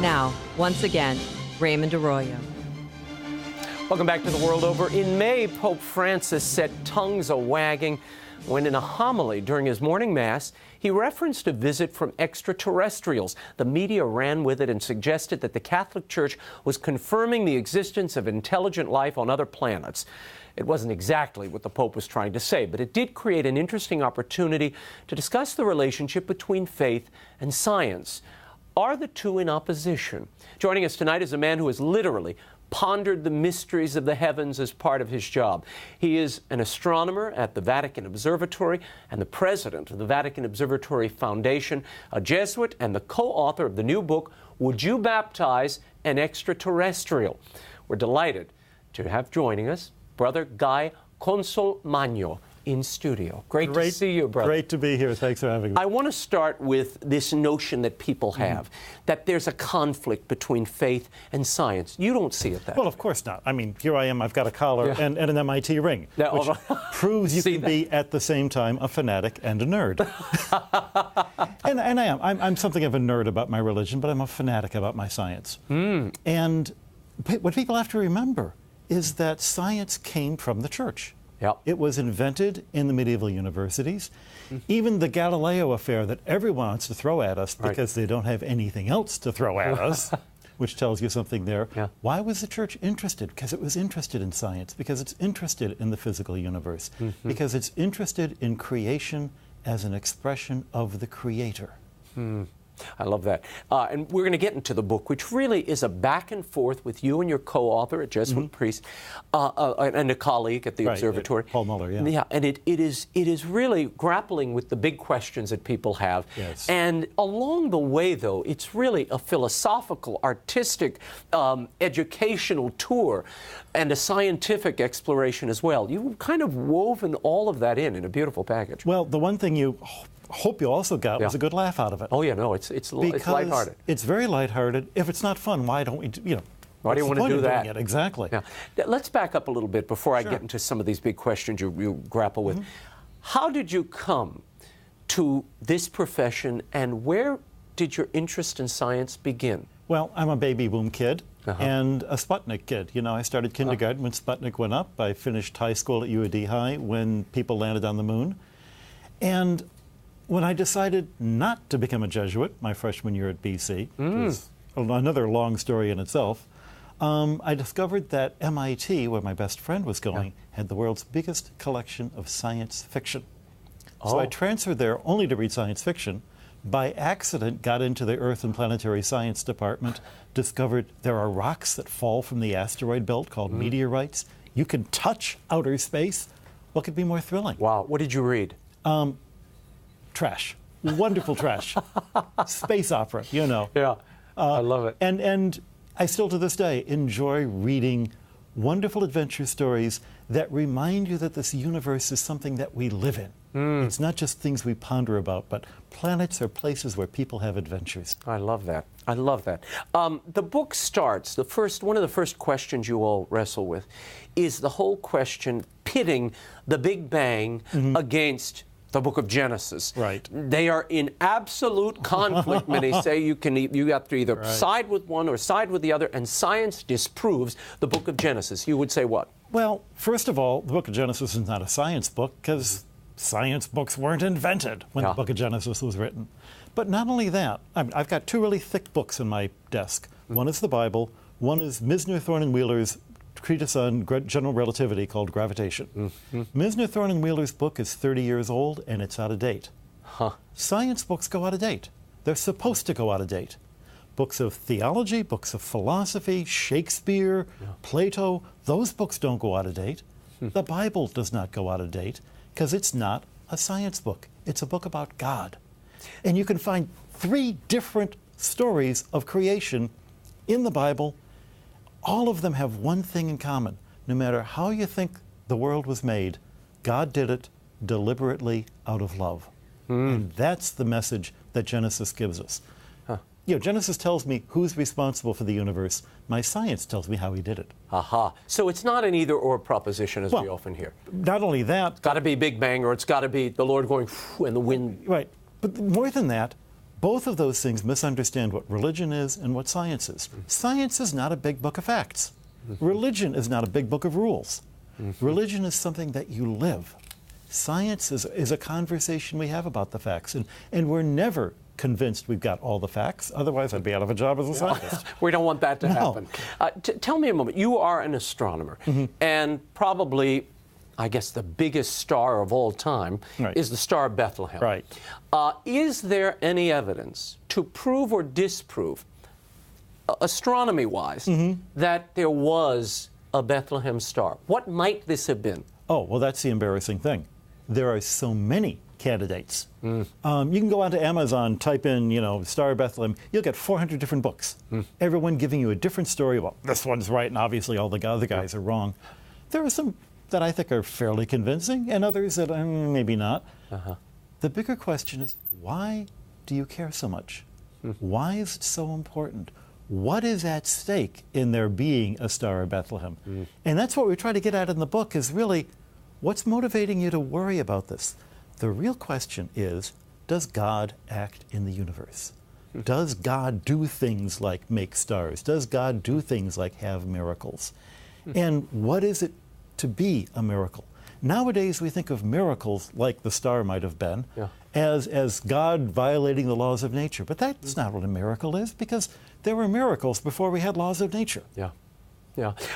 Now, once again, Raymond Arroyo. Welcome back to The World Over. In May, Pope Francis set tongues a-wagging when in a homily during his morning mass, he referenced a visit from extraterrestrials. The media ran with it and suggested that the Catholic Church was confirming the existence of intelligent life on other planets. It wasn't exactly what the Pope was trying to say, but it did create an interesting opportunity to discuss the relationship between faith and science. Are the two in opposition? Joining us tonight is a man who has literally pondered the mysteries of the heavens as part of his job. He is an astronomer at the Vatican Observatory and the president of the Vatican Observatory Foundation, a Jesuit, and the co-author of the new book, Would You Baptize an Extraterrestrial? We're delighted to have joining us Brother Guy Consolmagno in studio. Great to see you, brother. Great to be here. Thanks for having me. I want to start with this notion that people have, that there's a conflict between faith and science. You don't see it that way. Well, of course not. I mean, here I am. I've got a collar and an MIT ring, which proves you can be at the same time a fanatic and a nerd. and I am. I'm something of a nerd about my religion, but I'm a fanatic about my science. And what people have to remember is that science came from the church. Yep. It was invented in the medieval universities. Even the Galileo affair that everyone wants to throw at us because they don't have anything else to throw at us, which tells you something there. Yeah. Why was the church interested? Because it was interested in science, because it's interested in the physical universe, because it's interested in creation as an expression of the Creator. I love that. And we're going to get into the book, which really is a back and forth with you and your co-author, a Jesuit priest, and a colleague at the observatory. Paul Muller, Yeah, and it is really grappling with the big questions that people have. Yes. And along the way, though, it's really a philosophical, artistic, educational tour and a scientific exploration as well. You've kind of woven all of that in a beautiful package. Well, the one thing you hope you also got was a good laugh out of it. Oh, yeah, no, it's lighthearted. It's very lighthearted. If it's not fun, why don't we, why do you want to do that? Exactly. Yeah. Let's back up a little bit before I get into some of these big questions you grapple with. How did you come to this profession, and where did your interest in science begin? Well, I'm a baby boom kid and a Sputnik kid. I started kindergarten when Sputnik went up. I finished high school at UAD High when people landed on the moon. And when I decided not to become a Jesuit my freshman year at BC, which was another long story in itself, I discovered that MIT, where my best friend was going, had the world's biggest collection of science fiction. So I transferred there only to read science fiction. By accident, got into the Earth and Planetary Science department, discovered there are rocks that fall from the asteroid belt called meteorites. You can touch outer space. What could be more thrilling? Wow. What did you read? Trash. Wonderful trash. Space opera, Yeah, I love it. And I still to this day enjoy reading wonderful adventure stories that remind you that this universe is something that we live in. It's not just things we ponder about, but planets are places where people have adventures. I love that. I love that. The book starts, one of the first questions you all wrestle with is the whole question pitting the Big Bang against the book of Genesis. Right. They are in absolute conflict. Many say you have to either side with one or side with the other, and science disproves the book of Genesis. You would say what? Well, first of all, the book of Genesis is not a science book because science books weren't invented when the book of Genesis was written. But not only that, I've got two really thick books in my desk. One is the Bible, one is Misner, Thorne, and Wheeler's treatise on general relativity called Gravitation. Misner, Thorne, and Wheeler's book is 30 years old and it's out of date. Science books go out of date. They're supposed to go out of date. Books of theology, books of philosophy, Shakespeare, Plato, those books don't go out of date. The Bible does not go out of date because it's not a science book. It's a book about God. And you can find 3 different stories of creation in the Bible. All of them have one thing in common. No matter how you think the world was made, God did it deliberately out of love. And that's the message that Genesis gives us. Genesis tells me who's responsible for the universe. My science tells me how he did it. So it's not an either-or proposition as we often hear. Not only that. It's got to be Big Bang, or it's got to be the Lord going and the wind. Right. But more than that, both of those things misunderstand what religion is and what science is. Science is not a big book of facts. Religion is not a big book of rules. Religion is something that you live. Science is a conversation we have about the facts, and we're never convinced we've got all the facts. Otherwise, I'd be out of a job as a scientist. We don't want that to No. happen. Tell me a moment. You are an astronomer, and probably, I guess, the biggest star of all time Right. is the Star of Bethlehem. Right. Is there any evidence to prove or disprove, astronomy-wise, that there was a Bethlehem star? What might this have been? Oh, well, that's the embarrassing thing. There are so many candidates. You can go onto Amazon, type in, Star of Bethlehem. You'll get 400 different books, everyone giving you a different story. Well, this one's right, and obviously all the other guys are wrong. There are some that I think are fairly convincing, and others that maybe not. The bigger question is, why do you care so much? Why is it so important? What is at stake in there being a Star of Bethlehem? And that's what we try to get at in the book, is really, what's motivating you to worry about this? The real question is, does God act in the universe? Does God do things like make stars? Does God do things like have miracles? And what is it to be a miracle? Nowadays, we think of miracles like the star might have been, as God violating the laws of nature. But that's not what a miracle is, because there were miracles before we had laws of nature. Yeah.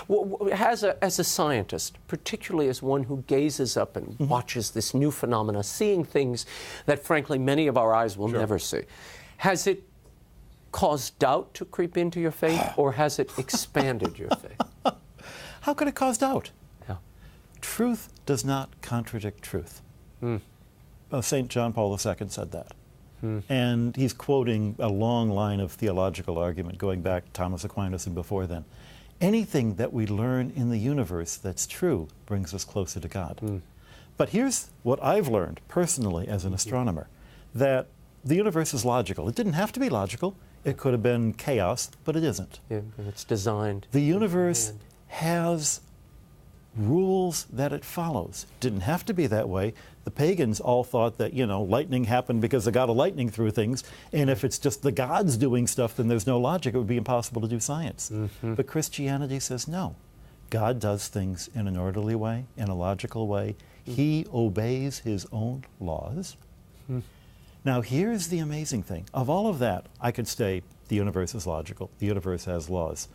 Well, as a scientist, particularly as one who gazes up and watches this new phenomena, seeing things that, frankly, many of our eyes will never see, has it caused doubt to creep into your faith, or has it expanded your faith? How could it cause doubt? Yeah. Truth does not contradict truth. St. John Paul II said that. And he's quoting a long line of theological argument going back to Thomas Aquinas and before then. Anything that we learn in the universe that's true brings us closer to God. But here's what I've learned personally as an astronomer, that the universe is logical. It didn't have to be logical. It could have been chaos, but it isn't. Yeah, it's designed. The universe has rules that it follows. It didn't have to be that way. The pagans all thought that, lightning happened because the god of lightning threw things, and if it's just the gods doing stuff, then there's no logic. It would be impossible to do science. But Christianity says no. God does things in an orderly way, in a logical way. He obeys his own laws. Now, here's the amazing thing. Of all of that, I could say the universe is logical, the universe has laws.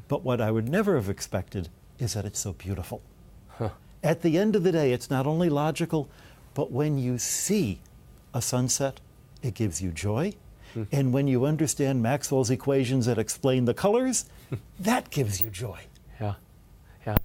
But what I would never have expected is that it's so beautiful. At the end of the day, it's not only logical, but when you see a sunset, it gives you joy. And when you understand Maxwell's equations that explain the colors, that gives you joy. Yeah.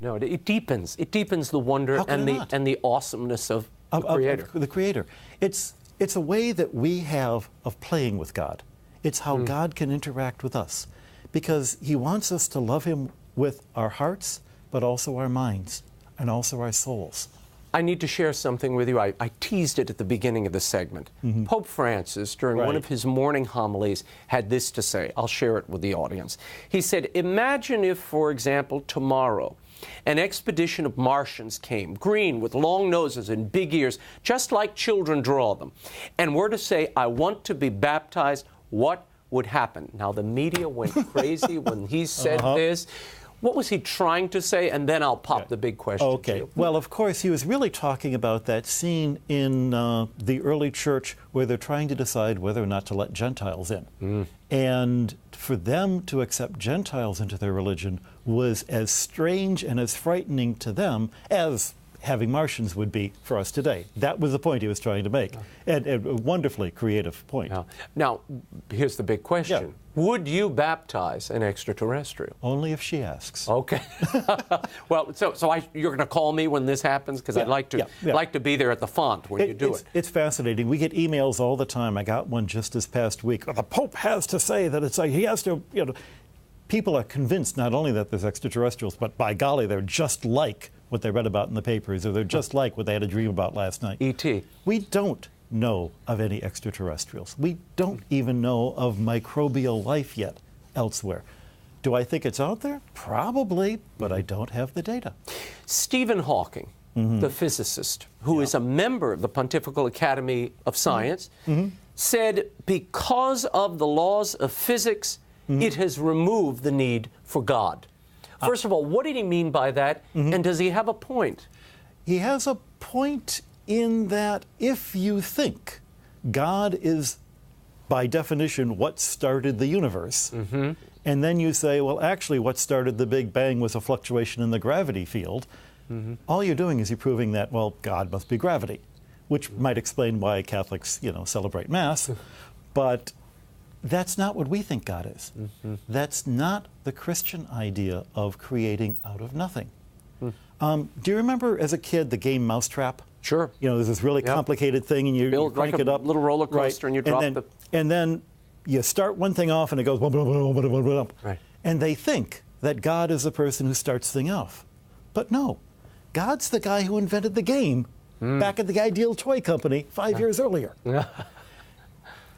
No, it deepens. It deepens the wonder and the awesomeness of the Creator. The Creator. It's a way that we have of playing with God. It's how God can interact with us, because he wants us to love him with our hearts, but also our minds and also our souls. I need to share something with you. I teased it at the beginning of the segment. Pope Francis, during one of his morning homilies, had this to say. I'll share it with the audience. He said, imagine if, for example, tomorrow, an expedition of Martians came, green with long noses and big ears, just like children draw them, and were to say, I want to be baptized, what would happen? Now, the media went crazy when he said this. What was he trying to say? And then I'll pop the big question. Okay. Well, of course, he was really talking about that scene in the early church where they're trying to decide whether or not to let Gentiles in. And for them to accept Gentiles into their religion was as strange and as frightening to them as having Martians would be for us today. That was the point he was trying to make. And a wonderfully creative point. Now, here's the big question. Would you baptize an extraterrestrial? Only if she asks. Okay. Well, so you're going to call me when this happens? Because I'd like to be there at the font when you do it. It's fascinating. We get emails all the time. I got one just this past week. The Pope has to say that it's he has to, People are convinced not only that there's extraterrestrials, but by golly, they're just like what they read about in the papers, or they're just like what they had a dream about last night. E.T. We don't know of any extraterrestrials. We don't even know of microbial life yet elsewhere. Do I think it's out there? Probably, but I don't have the data. Stephen Hawking, the physicist, who is a member of the Pontifical Academy of Science, said because of the laws of physics, it has removed the need for God. First of all, what did he mean by that, and does he have a point? He has a point in that if you think God is, by definition, what started the universe, and then you say, well, actually, what started the Big Bang was a fluctuation in the gravity field, all you're doing is you're proving that, well, God must be gravity, which might explain why Catholics, celebrate Mass, but that's not what we think God is. That's not the Christian idea of creating out of nothing. Do you remember as a kid the game Mousetrap? Sure. There's this really complicated thing, and you crank like it up. Little roller coaster, and you drop the. And then you start one thing off, and it goes. Right. And they think that God is the person who starts things off, but no, God's the guy who invented the game back at the Ideal Toy Company 5 years earlier.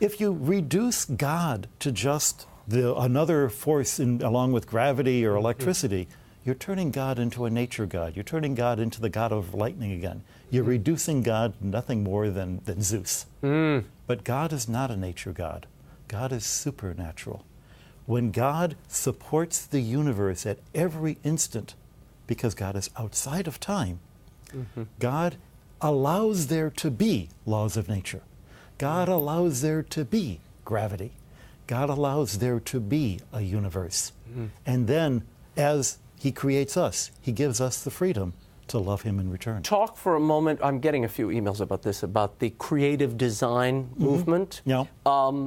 If you reduce God to just another force along with gravity or electricity, you're turning God into a nature God. You're turning God into the God of lightning again. You're reducing God to nothing more than Zeus. But God is not a nature God. God is supernatural. When God supports the universe at every instant, because God is outside of time, God allows there to be laws of nature. God allows there to be gravity. God allows there to be a universe. And then, as He creates us, He gives us the freedom to love Him in return. Talk for a moment, I'm getting a few emails about this, about the creative design movement,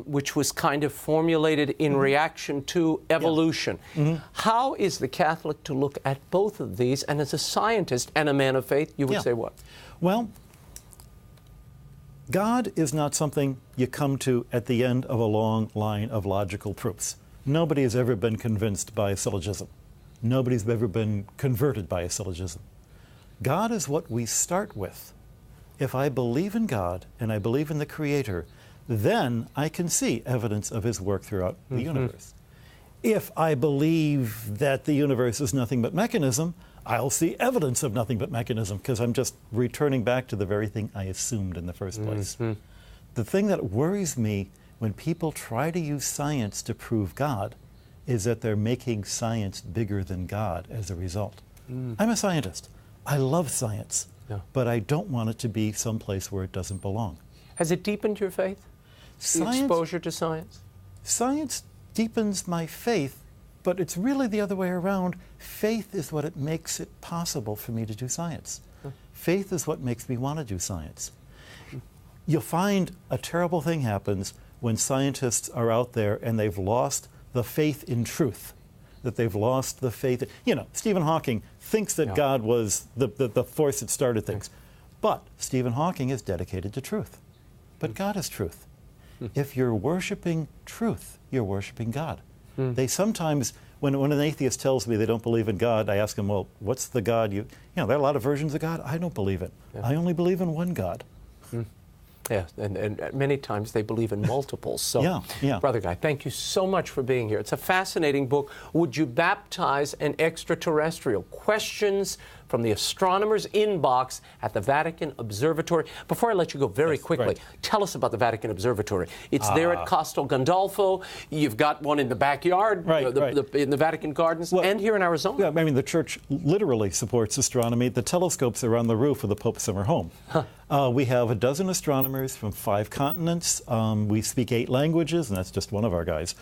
which was kind of formulated in reaction to evolution. How is the Catholic to look at both of these? And as a scientist and a man of faith, you would say what? Well, God is not something you come to at the end of a long line of logical proofs. Nobody has ever been convinced by a syllogism. Nobody's ever been converted by a syllogism. God is what we start with. If I believe in God and I believe in the Creator, then I can see evidence of His work throughout the universe. If I believe that the universe is nothing but mechanism, I'll see evidence of nothing but mechanism, because I'm just returning back to the very thing I assumed in the first place. The thing that worries me when people try to use science to prove God is that they're making science bigger than God as a result. I'm a scientist. I love science, but I don't want it to be someplace where it doesn't belong. Has it deepened your faith? The exposure to science? Science deepens my faith, but it's really the other way around. Faith is what it makes it possible for me to do science. Faith is what makes me want to do science. You'll find a terrible thing happens when scientists are out there and they've lost the faith in truth, that they've lost the faith. Stephen Hawking thinks that God was the force that started things. But Stephen Hawking is dedicated to truth. But God is truth. If you're worshiping truth, you're worshiping God. They sometimes, when an atheist tells me they don't believe in God, I ask them, well, what's the God there are a lot of versions of God. I don't believe it. I only believe in one God. Yeah, and many times they believe in multiples. So, Brother Guy, thank you so much for being here. It's a fascinating book. Would you baptize an extraterrestrial? Questions from the astronomers' inbox at the Vatican Observatory. Before I let you go, very quickly, tell us about the Vatican Observatory. It's there at Castel Gandolfo. You've got one in the backyard, in the Vatican Gardens, and here in Arizona. Yeah, I mean, the Church literally supports astronomy. The telescopes are on the roof of the Pope's summer home. We have a dozen astronomers from 5 continents. We speak 8 languages, and that's just one of our guys.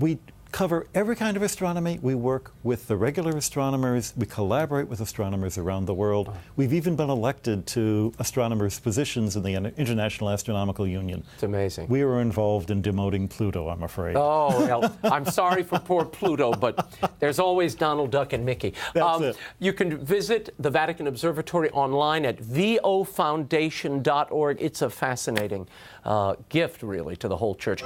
We cover every kind of astronomy. We work with the regular astronomers. We collaborate with astronomers around the world. We've even been elected to astronomers' positions in the International Astronomical Union. It's amazing. We were involved in demoting Pluto, I'm afraid. Oh, well, I'm sorry for poor Pluto, but there's always Donald Duck and Mickey. That's it. You can visit the Vatican Observatory online at vofoundation.org. It's a fascinating gift, really, to the whole Church.